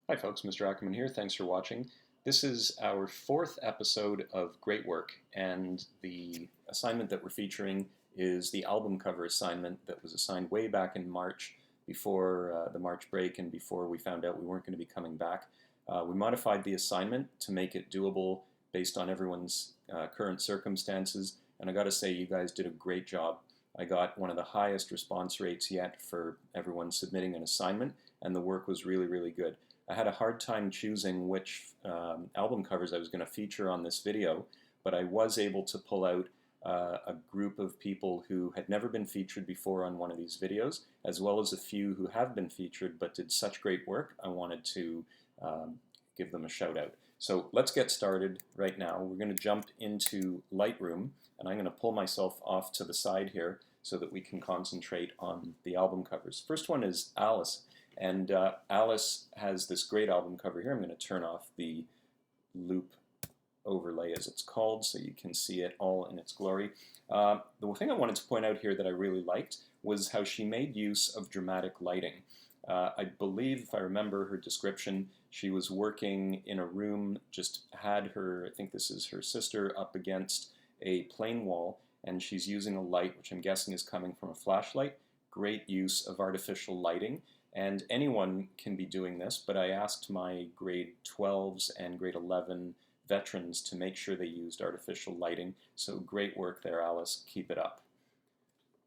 Hi folks, Mr. Ackerman here. Thanks for watching. This is our fourth episode of Great Work, and the assignment that we're featuring is the album cover assignment that was assigned way back in March before the March break and before we found out we weren't going to be coming back. We modified the assignment to make it doable based on everyone's current circumstances, and I got to say you guys did a great job. I got one of the highest response rates yet for everyone submitting an assignment, and the work was really, really good. I had a hard time choosing which album covers I was going to feature on this video, but I was able to pull out a group of people who had never been featured before on one of these videos, as well as a few who have been featured but did such great work, I wanted to give them a shout out. So let's get started right now. We're going to jump into Lightroom, and I'm going to pull myself off to the side here so that we can concentrate on the album covers. First one is Alice. And Alice has this great album cover here. I'm going to turn off the loop overlay, as it's called, so you can see it all in its glory. The thing I wanted to point out here that I really liked was how she made use of dramatic lighting. I believe, if I remember her description, she was working in a room, just had her, I think this is her sister, up against a plain wall, and she's using a light, which I'm guessing is coming from a flashlight. Great use of artificial lighting. And anyone can be doing this, but I asked my grade 12s and grade 11 veterans to make sure they used artificial lighting. So great work there, Alice. Keep it up.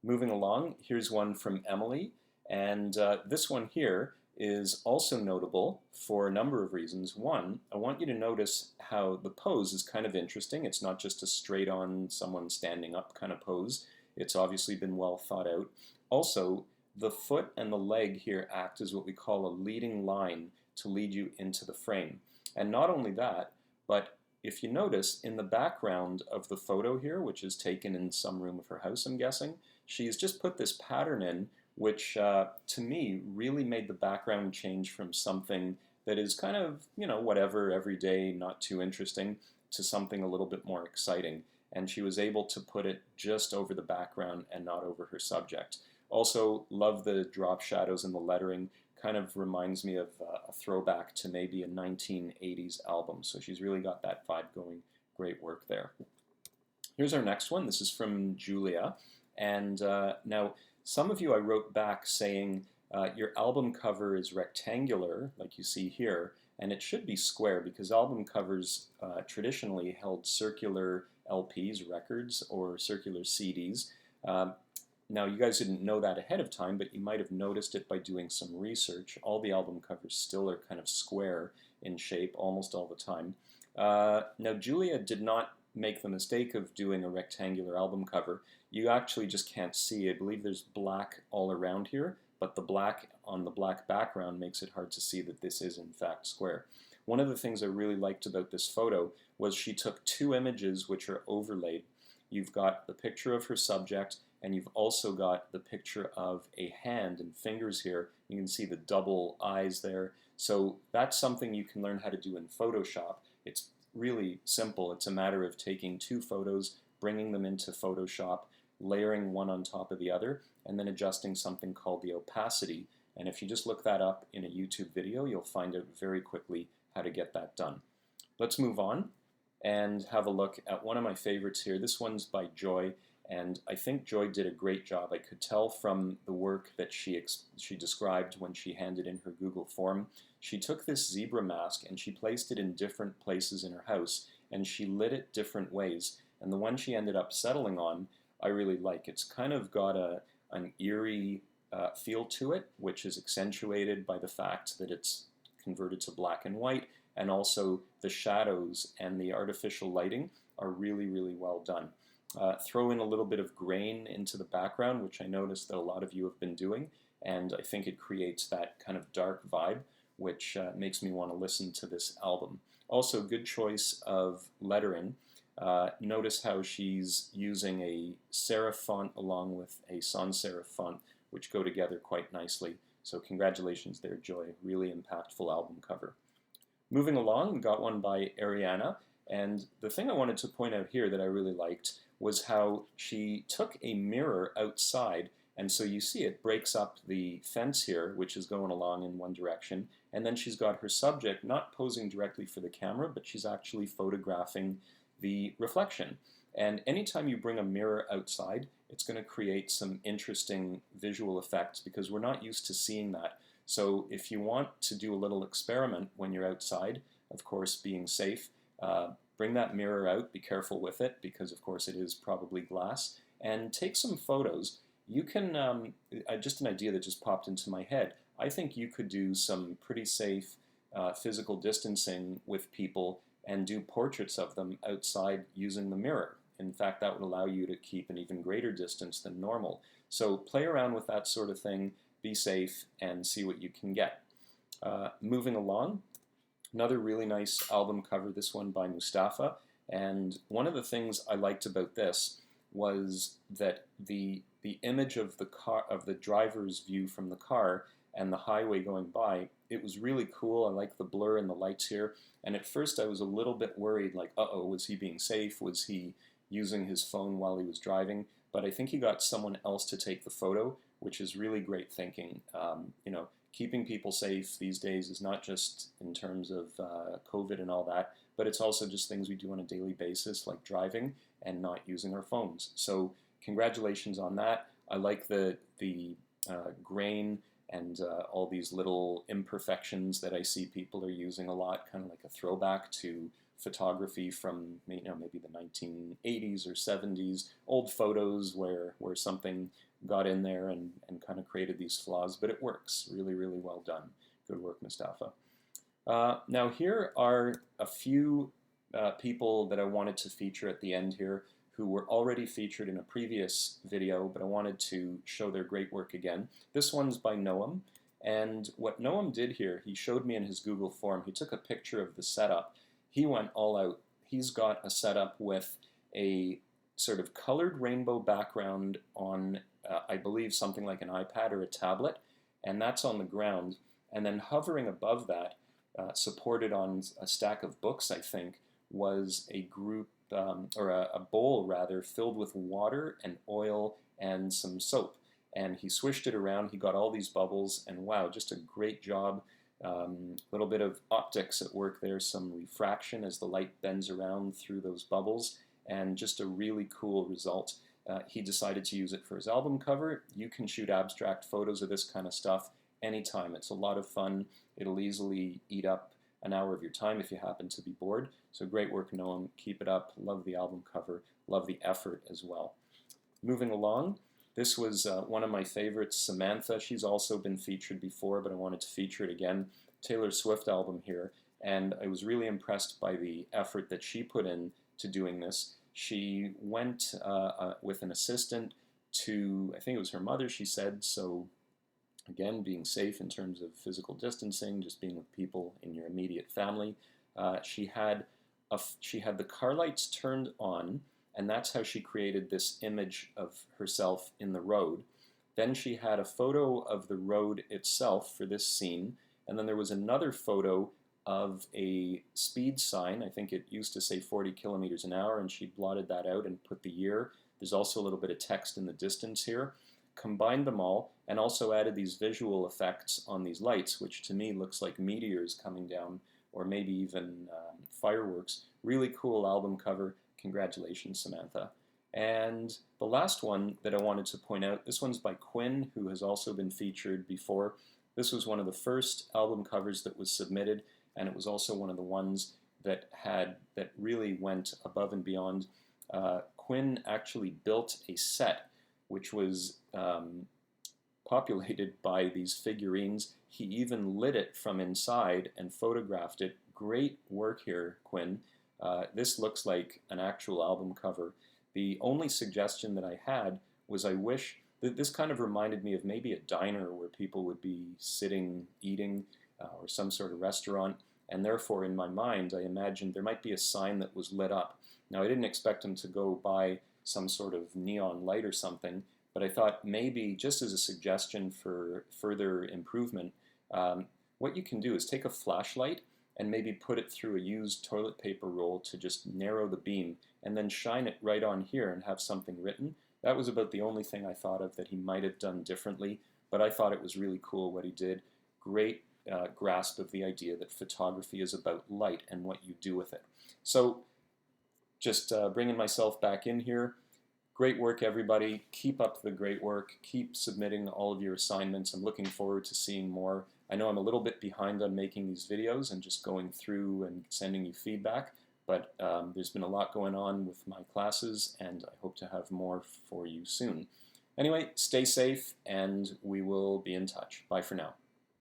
Moving along, here's one from Emily. And this one here is also notable for a number of reasons. One, I want you to notice how the pose is kind of interesting. It's not just a straight-on, someone standing up kind of pose. It's obviously been well thought out. Also, the foot and the leg here act as what we call a leading line to lead you into the frame. And not only that, but if you notice in the background of the photo here, which is taken in some room of her house, I'm guessing, she's just put this pattern in, which to me really made the background change from something that is kind of, whatever, everyday, not too interesting, to something a little bit more exciting. And she was able to put it just over the background and not over her subject. Also, love the drop shadows and the lettering. Kind of reminds me of a throwback to maybe a 1980s album. So she's really got that vibe going. Great work there. Here's our next one. This is from Julia. And now, some of you I wrote back saying your album cover is rectangular, like you see here, and it should be square because album covers traditionally held circular LPs, records, or circular CDs. Now, you guys didn't know that ahead of time, but you might have noticed it by doing some research. All the album covers still are kind of square in shape almost all the time. Now, Julia did not make the mistake of doing a rectangular album cover. You actually just can't see. I believe there's black all around here, but the black on the black background makes it hard to see that this is in fact square. One of the things I really liked about this photo was she took two images which are overlaid. You've got the picture of her subject, and you've also got the picture of a hand and fingers here. You can see the double eyes there. So that's something you can learn how to do in Photoshop. It's really simple. It's a matter of taking two photos, bringing them into Photoshop, layering one on top of the other, and then adjusting something called the opacity. And if you just look that up in a YouTube video, you'll find out very quickly how to get that done. Let's move on and have a look at one of my favorites here. This one's by Joy. And I think Joy did a great job. I could tell from the work that she described when she handed in her Google form. She took this zebra mask and she placed it in different places in her house, and she lit it different ways. And the one she ended up settling on, I really like. It's kind of got an eerie feel to it, which is accentuated by the fact that it's converted to black and white, and also the shadows and the artificial lighting are really, really well done. Throw in a little bit of grain into the background, which I noticed that a lot of you have been doing, and I think it creates that kind of dark vibe, which makes me want to listen to this album. Also, good choice of lettering. Notice how she's using a serif font along with a sans serif font, which go together quite nicely. So congratulations there, Joy. Really impactful album cover. Moving along, we got one by Ariana. And the thing I wanted to point out here that I really liked was how she took a mirror outside, and so you see it breaks up the fence here, which is going along in one direction, And then she's got her subject not posing directly for the camera, but she's actually photographing the reflection. And anytime you bring a mirror outside, it's going to create some interesting visual effects because we're not used to seeing that. So if you want to do a little experiment when you're outside, of course being safe, bring that mirror out, be careful with it because of course it is probably glass, and take some photos. You can, just an idea that just popped into my head, I think you could do some pretty safe physical distancing with people and do portraits of them outside using the mirror. In fact, that would allow you to keep an even greater distance than normal. So play around with that sort of thing, be safe, and see what you can get. Moving along, another really nice album cover, this one by Mustafa. And one of the things I liked about this was that the image of the car, of the driver's view from the car and the highway going by, it was really cool. I like the blur and the lights here. And at first I was a little bit worried, like, uh-oh, was he being safe? Was he using his phone while he was driving? But I think he got someone else to take the photo, which is really great thinking. You know, keeping people safe these days is not just in terms of COVID and all that, but it's also just things we do on a daily basis, like driving and not using our phones. So congratulations on that. I like the grain and all these little imperfections that I see people are using a lot, kind of like a throwback to photography from, you know, maybe the 1980s or 70s, old photos where something got in there and kind of created these flaws, but it works. Really, really well done. Good work, Mustafa. Now here are a few people that I wanted to feature at the end here who were already featured in a previous video, but I wanted to show their great work again. This one's by Noam, and what Noam did here, he showed me in his Google form, he took a picture of the setup. He went all out. He's got a setup with a sort of colored rainbow background on, I believe, something like an iPad or a tablet, and that's on the ground. And then hovering above that, supported on a stack of books, I think, was a group, or a bowl rather, filled with water and oil and some soap. And he swished it around, he got all these bubbles, and wow, just a great job. A little bit of optics at work there, some refraction as the light bends around through those bubbles, and just a really cool result. He decided to use it for his album cover. You can shoot abstract photos of this kind of stuff anytime. It's a lot of fun. It'll easily eat up an hour of your time if you happen to be bored. So great work, Noam. Keep it up. Love the album cover. Love the effort as well. Moving along, this was one of my favorites, Samantha. She's also been featured before, but I wanted to feature it again. Taylor Swift album here. And I was really impressed by the effort that she put in to doing this. She went with an assistant to, I think it was her mother, she said, so again, being safe in terms of physical distancing, just being with people in your immediate family. She had the car lights turned on, and that's how she created this image of herself in the road. Then she had a photo of the road itself for this scene, and then there was another photo of a speed sign. I think it used to say 40 kilometers an hour, and she blotted that out and put the year. There's also a little bit of text in the distance here. Combined them all and also added these visual effects on these lights, which to me looks like meteors coming down, or maybe even fireworks. Really cool album cover. Congratulations, Samantha. And the last one that I wanted to point out, this one's by Quinn, who has also been featured before. This was one of the first album covers that was submitted, and it was also one of the ones that really went above and beyond. Quinn actually built a set which was populated by these figurines. He even lit it from inside and photographed it. Great work here, Quinn. This looks like an actual album cover. The only suggestion that I had was I wish that this kind of reminded me of maybe a diner where people would be sitting, eating, or some sort of restaurant, and therefore in my mind I imagined there might be a sign that was lit up. Now I didn't expect him to go buy some sort of neon light or something, but I thought maybe just as a suggestion for further improvement, what you can do is take a flashlight and maybe put it through a used toilet paper roll to just narrow the beam, and then shine it right on here and have something written. That was about the only thing I thought of that he might have done differently, but I thought it was really cool what he did. Great grasp of the idea that photography is about light and what you do with it. So just bringing myself back in here. Great work, everybody. Keep up the great work. Keep submitting all of your assignments. I'm looking forward to seeing more. I know I'm a little bit behind on making these videos and just going through and sending you feedback, but there's been a lot going on with my classes, and I hope to have more for you soon. Anyway, stay safe, and we will be in touch. Bye for now.